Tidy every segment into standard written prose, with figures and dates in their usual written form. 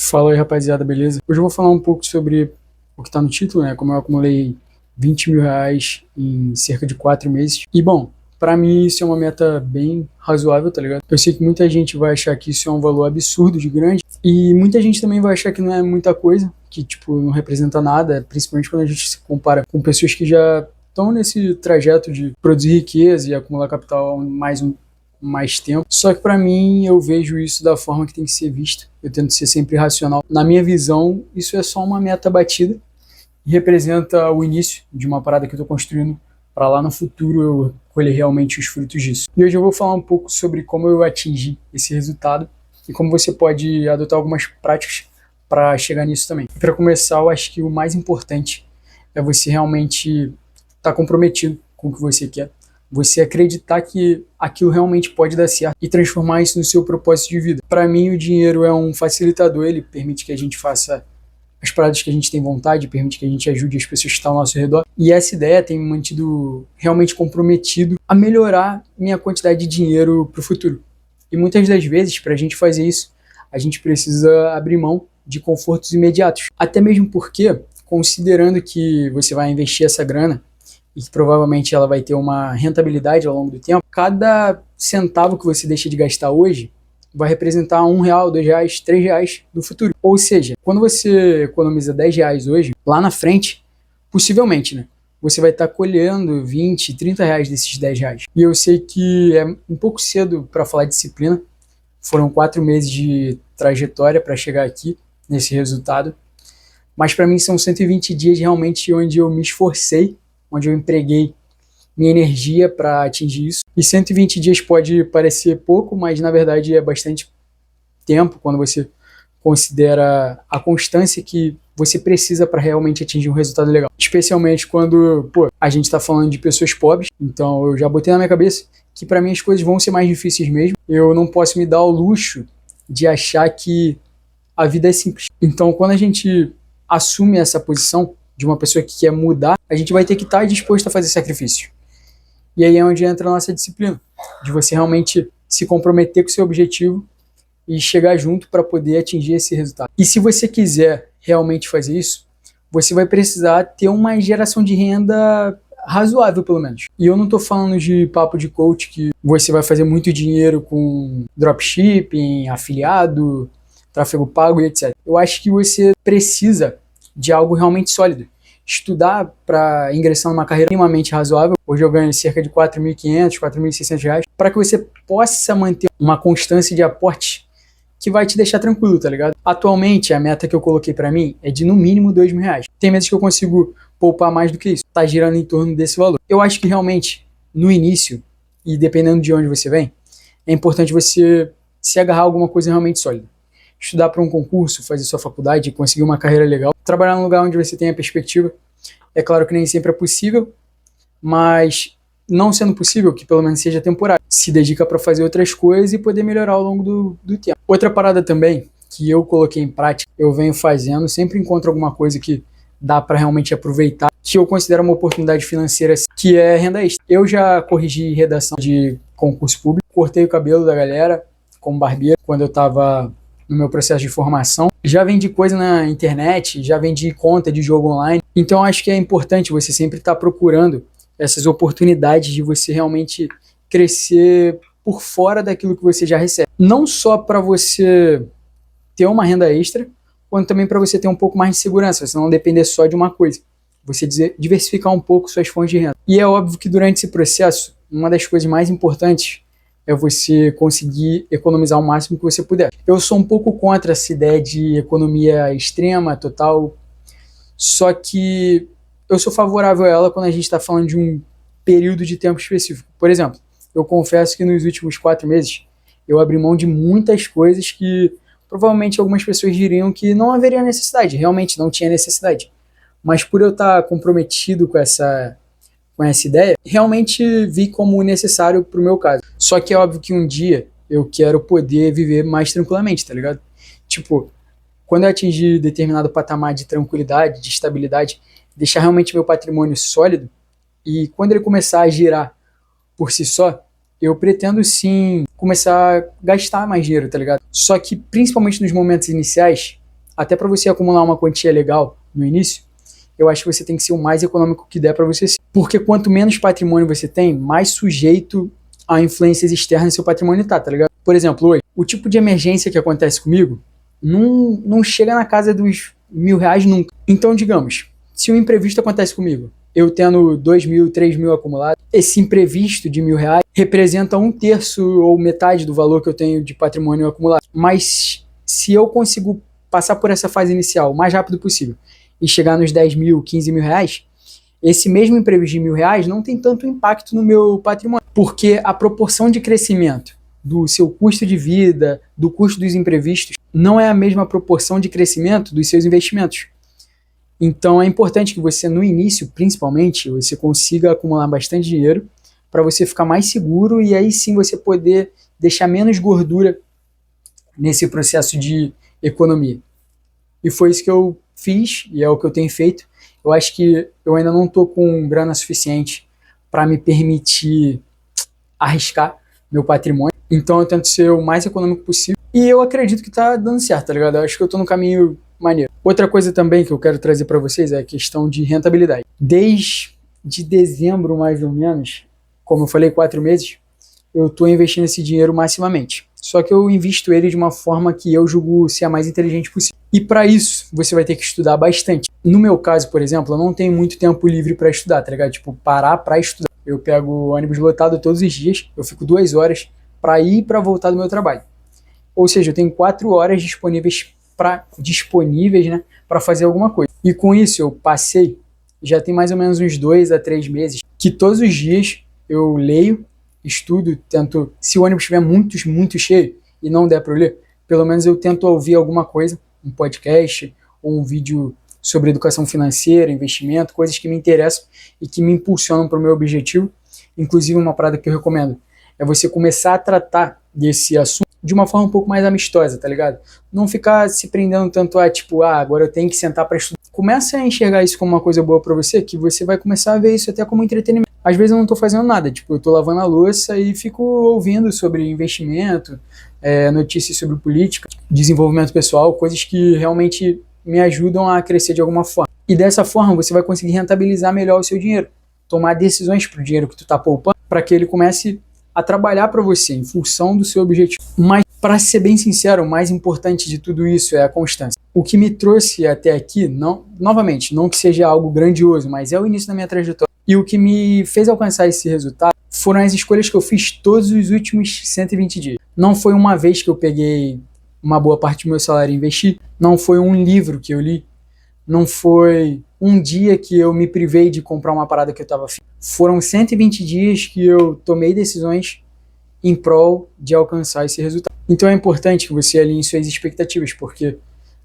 Fala aí, rapaziada, beleza? Hoje eu vou falar um pouco sobre o que tá no título, né? Como eu acumulei 20 mil reais em cerca de 4 meses. E, bom, pra mim isso é uma meta bem razoável, tá ligado? Eu sei que muita gente vai achar que isso é um valor absurdo de grande. E muita gente também vai achar que não é muita coisa, que, tipo, não representa nada, principalmente quando a gente se compara com pessoas que já estão nesse trajeto de produzir riqueza e acumular capital mais tempo. Só que pra mim eu vejo isso da forma que tem que ser visto. Eu tento ser sempre racional. Na minha visão, isso é só uma meta batida e representa o início de uma parada que eu tô construindo para lá no futuro eu colher realmente os frutos disso. E hoje eu vou falar um pouco sobre como eu atingi esse resultado e como você pode adotar algumas práticas para chegar nisso também. Para começar, eu acho que o mais importante é você realmente estar comprometido com o que você quer. Você acreditar que aquilo realmente pode dar certo e transformar isso no seu propósito de vida. Para mim, o dinheiro é um facilitador, ele permite que a gente faça as paradas que a gente tem vontade, permite que a gente ajude as pessoas que estão ao nosso redor. E essa ideia tem me mantido realmente comprometido a melhorar minha quantidade de dinheiro para o futuro. E muitas das vezes, para a gente fazer isso, a gente precisa abrir mão de confortos imediatos. Até mesmo porque, considerando que você vai investir essa grana, e que provavelmente ela vai ter uma rentabilidade ao longo do tempo, cada centavo que você deixa de gastar hoje vai representar R$ 1, R$ 2, R$ 3 no futuro. Ou seja, quando você economiza R$ 10 hoje, lá na frente, possivelmente, né? Você vai estar colhendo 20, R$ 30 desses R$ 10. E eu sei que é um pouco cedo para falar de disciplina. Foram 4 meses de trajetória para chegar aqui, nesse resultado. Mas para mim são 120 dias realmente onde eu me esforcei, onde eu empreguei minha energia para atingir isso. E 120 dias pode parecer pouco, mas na verdade é bastante tempo quando você considera a constância que você precisa para realmente atingir um resultado legal. Especialmente quando, a gente está falando de pessoas pobres, então eu já botei na minha cabeça que para mim as coisas vão ser mais difíceis mesmo. Eu não posso me dar o luxo de achar que a vida é simples. Então quando a gente assume essa posição de uma pessoa que quer mudar, a gente vai ter que estar disposto a fazer sacrifício. E aí é onde entra a nossa disciplina, de você realmente se comprometer com o seu objetivo e chegar junto para poder atingir esse resultado. E se você quiser realmente fazer isso, você vai precisar ter uma geração de renda razoável, pelo menos. E eu não estou falando de papo de coach que você vai fazer muito dinheiro com dropshipping, afiliado, tráfego pago e etc. Eu acho que você precisa de algo realmente sólido. Estudar para ingressar numa carreira minimamente razoável. Hoje eu ganho cerca de R$ 4.500, R$ 4.600, para que você possa manter uma constância de aporte que vai te deixar tranquilo, tá ligado? Atualmente, a meta que eu coloquei para mim é de no mínimo R$ 2.000. Tem meses que eu consigo poupar mais do que isso. Tá girando em torno desse valor. Eu acho que realmente, no início, e dependendo de onde você vem, é importante você se agarrar a alguma coisa realmente sólida. Estudar para um concurso, fazer sua faculdade, conseguir uma carreira legal, trabalhar num lugar onde você tenha perspectiva. É claro que nem sempre é possível, mas não sendo possível, que pelo menos seja temporário. Se dedica para fazer outras coisas e poder melhorar ao longo do tempo. Outra parada também que eu coloquei em prática, eu venho fazendo, sempre encontro alguma coisa que dá para realmente aproveitar, que eu considero uma oportunidade financeira, que é renda extra. Eu já corrigi redação de concurso público, cortei o cabelo da galera como barbeiro quando eu estava no meu processo de formação. Já vendi coisa na internet, já vendi conta de jogo online. Então acho que é importante você sempre estar procurando essas oportunidades de você realmente crescer por fora daquilo que você já recebe. Não só para você ter uma renda extra, quanto também para você ter um pouco mais de segurança, você não depender só de uma coisa. Você diversificar um pouco suas fontes de renda. E é óbvio que durante esse processo, uma das coisas mais importantes é você conseguir economizar o máximo que você puder. Eu sou um pouco contra essa ideia de economia extrema, total, só que eu sou favorável a ela quando a gente está falando de um período de tempo específico. Por exemplo, eu confesso que nos últimos 4 meses eu abri mão de muitas coisas que provavelmente algumas pessoas diriam que não haveria necessidade, realmente não tinha necessidade. Mas por eu estar comprometido com essa ideia, realmente vi como necessário pro meu caso. Só que é óbvio que um dia eu quero poder viver mais tranquilamente, tá ligado? Tipo, quando eu atingir determinado patamar de tranquilidade, de estabilidade, deixar realmente meu patrimônio sólido, e quando ele começar a girar por si só, eu pretendo sim começar a gastar mais dinheiro, tá ligado? Só que principalmente nos momentos iniciais, até para você acumular uma quantia legal no início, eu acho que você tem que ser o mais econômico que der para você ser. Porque quanto menos patrimônio você tem, mais sujeito a influências externas seu patrimônio tá ligado? Por exemplo, hoje, o tipo de emergência que acontece comigo não chega na casa dos R$ 1.000 nunca. Então, digamos, se um imprevisto acontece comigo, eu tendo 2.000, 3.000 acumulados, esse imprevisto de R$ 1.000 representa 1/3 ou metade do valor que eu tenho de patrimônio acumulado. Mas se eu consigo passar por essa fase inicial o mais rápido possível e chegar nos 10.000, 15.000 reais, esse mesmo imprevisto de R$ 1.000 não tem tanto impacto no meu patrimônio, porque a proporção de crescimento do seu custo de vida, do custo dos imprevistos, não é a mesma proporção de crescimento dos seus investimentos. Então é importante que você, no início, principalmente, você consiga acumular bastante dinheiro para você ficar mais seguro e aí sim você poder deixar menos gordura nesse processo de economia. E foi isso que eu fiz e é o que eu tenho feito. Eu acho que eu ainda não estou com grana suficiente para me permitir arriscar meu patrimônio. Então eu tento ser o mais econômico possível. E eu acredito que tá dando certo, tá ligado? Eu acho que eu tô no caminho maneiro. Outra coisa também que eu quero trazer para vocês é a questão de rentabilidade. Desde dezembro, mais ou menos, como eu falei, 4 meses, eu tô investindo esse dinheiro massivamente. Só que eu invisto ele de uma forma que eu julgo ser a mais inteligente possível. E para isso, você vai ter que estudar bastante. No meu caso, por exemplo, eu não tenho muito tempo livre para estudar, tá ligado? Tipo, parar para estudar. Eu pego ônibus lotado todos os dias, eu fico 2 horas para ir e para voltar do meu trabalho. Ou seja, eu tenho 4 horas disponíveis, né, para fazer alguma coisa. E com isso eu passei, já tem mais ou menos uns 2 a 3 meses, que todos os dias eu leio, estudo, tento, se o ônibus estiver muito cheio e não der para eu ler, pelo menos eu tento ouvir alguma coisa, um podcast ou um vídeo sobre educação financeira, investimento, coisas que me interessam e que me impulsionam para o meu objetivo. Inclusive, uma parada que eu recomendo é você começar a tratar desse assunto de uma forma um pouco mais amistosa, tá ligado? Não ficar se prendendo tanto a, tipo, agora eu tenho que sentar para estudar. Começa a enxergar isso como uma coisa boa para você, que você vai começar a ver isso até como entretenimento. Às vezes eu não tô fazendo nada, tipo, eu tô lavando a louça e fico ouvindo sobre investimento, notícias sobre política, desenvolvimento pessoal, coisas que realmente me ajudam a crescer de alguma forma. E dessa forma você vai conseguir rentabilizar melhor o seu dinheiro, tomar decisões pro dinheiro que tu tá poupando, para que ele comece a trabalhar para você em função do seu objetivo. Mas, para ser bem sincero, o mais importante de tudo isso é a constância. O que me trouxe até aqui, novamente, não que seja algo grandioso, mas é o início da minha trajetória. E o que me fez alcançar esse resultado foram as escolhas que eu fiz todos os últimos 120 dias. Não foi uma vez que eu peguei uma boa parte do meu salário e investi, não foi um livro que eu li, não foi um dia que eu me privei de comprar uma parada que eu estava afim. Foram 120 dias que eu tomei decisões em prol de alcançar esse resultado. Então é importante que você alinhe suas expectativas, porque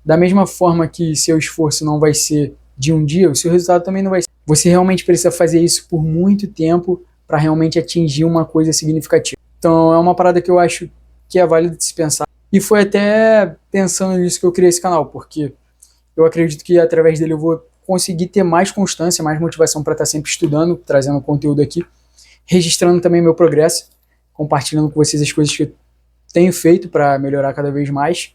da mesma forma que seu esforço não vai ser de um dia, o seu resultado também não vai ser. Você realmente precisa fazer isso por muito tempo para realmente atingir uma coisa significativa. Então é uma parada que eu acho que é válida de se pensar. E foi até pensando nisso que eu criei esse canal, porque eu acredito que através dele eu vou conseguir ter mais constância, mais motivação para estar sempre estudando, trazendo conteúdo aqui, registrando também meu progresso, compartilhando com vocês as coisas que eu tenho feito para melhorar cada vez mais.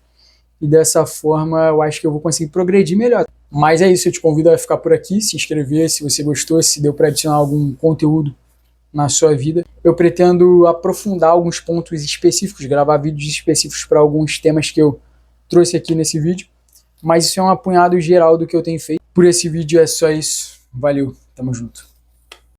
E dessa forma eu acho que eu vou conseguir progredir melhor. Mas é isso, eu te convido a ficar por aqui, se inscrever se você gostou, se deu para adicionar algum conteúdo na sua vida. Eu pretendo aprofundar alguns pontos específicos, gravar vídeos específicos para alguns temas que eu trouxe aqui nesse vídeo. Mas isso é um apanhado geral do que eu tenho feito. Por esse vídeo é só isso. Valeu, tamo junto.